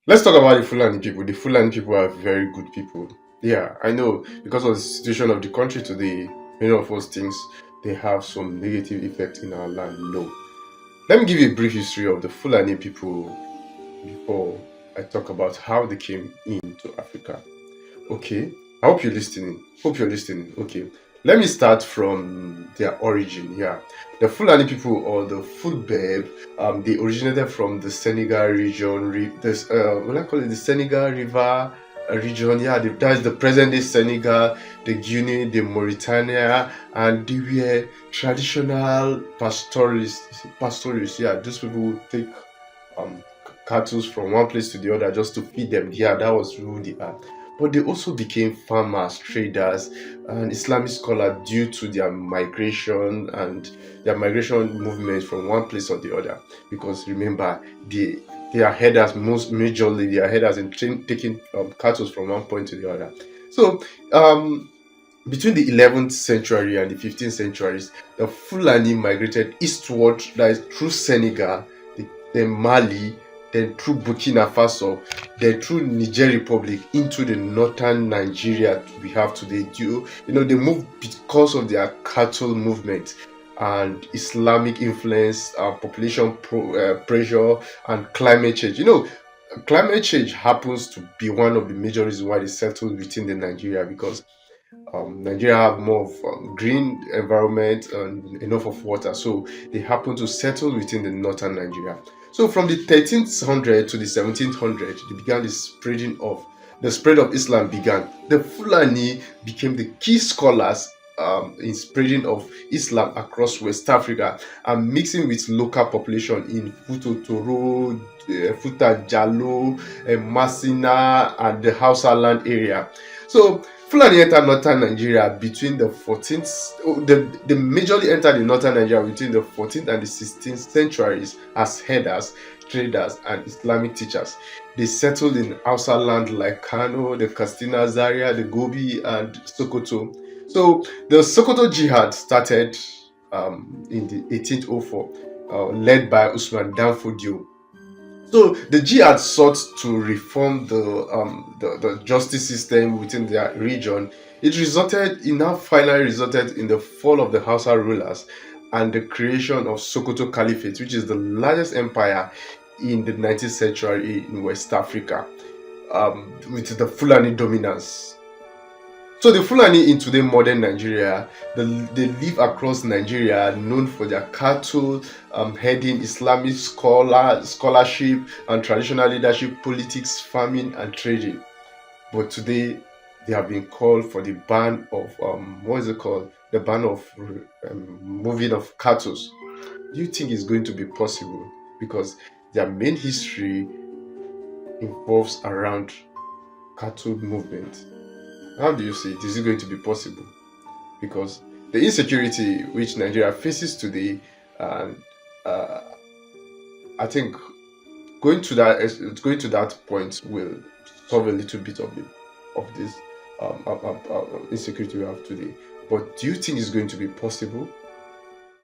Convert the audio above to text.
Let's talk about the Fulani people. The Fulani people are very good people. Yeah, I know because of the situation of the country today, many of us things they have some negative effect in our land. No. Let me give you a brief history of the Fulani people before I talk about how they came into Africa. Okay. I hope you're listening. Hope you're listening. Okay. Let me start from their origin. Yeah. The Fulani people or the Fulbeb, they originated from the Senegal region, this what I call it, the Senegal River region. Yeah, that is the present day Senegal, the Guinea, the Mauritania, and they were traditional pastoralists. Pastoralists, yeah, those people would take cattle from one place to the other just to feed them. Yeah, that was who they are. But they also became farmers, traders, and Islamic scholars due to their migration and their migration movement from one place or the other. Because remember, they are headers most majorly. They are headers in taking cattle from one point to the other. So um, between the 11th century and the 15th centuries, the Fulani migrated eastward, that is through Senegal, then Mali, then through Burkina Faso, then through Niger Republic into the northern Nigeria we have today. They moved because of their cattle movement and Islamic influence, population pressure, and climate change. Climate change happens to be one of the major reasons why they settled within the Nigeria because Nigeria have more of green environment and enough of water, so they happen to settle within the northern Nigeria. So from the 1300 to the 1700, they began the spread of Islam began. The Fulani became the key scholars in spreading of Islam across West Africa and mixing with local population in Futotoro, Futa Jalo, Masina, and the Hausa land area. So Fulani entered northern Nigeria between the 14th, they majorly entered the northern Nigeria between the 14th and the 16th centuries as herders, traders, and Islamic teachers. They settled in Hausa land like Kano, the Katsina, Zaria, the Gobi, and Sokoto. So the Sokoto Jihad started in the 1804, led by Usman Danfodio. So the jihad sought to reform the justice system within their region. It now finally resulted in the fall of the Hausa rulers and the creation of Sokoto Caliphate, which is the largest empire in the 19th century in West Africa, with the Fulani dominance. So the Fulani in today modern Nigeria, they live across Nigeria, known for their cattle, heading Islamic scholarship and traditional leadership, politics, farming, and trading. But today, they have been called for the ban of what is it called? The ban of moving of cattle. Do you think it's going to be possible? Because their main history involves around cattle movement. How do you see it? Is it going to be possible? Because the insecurity which Nigeria faces today, and uh, I think going to that point will solve a little bit of this insecurity we have today. But do you think it's going to be possible?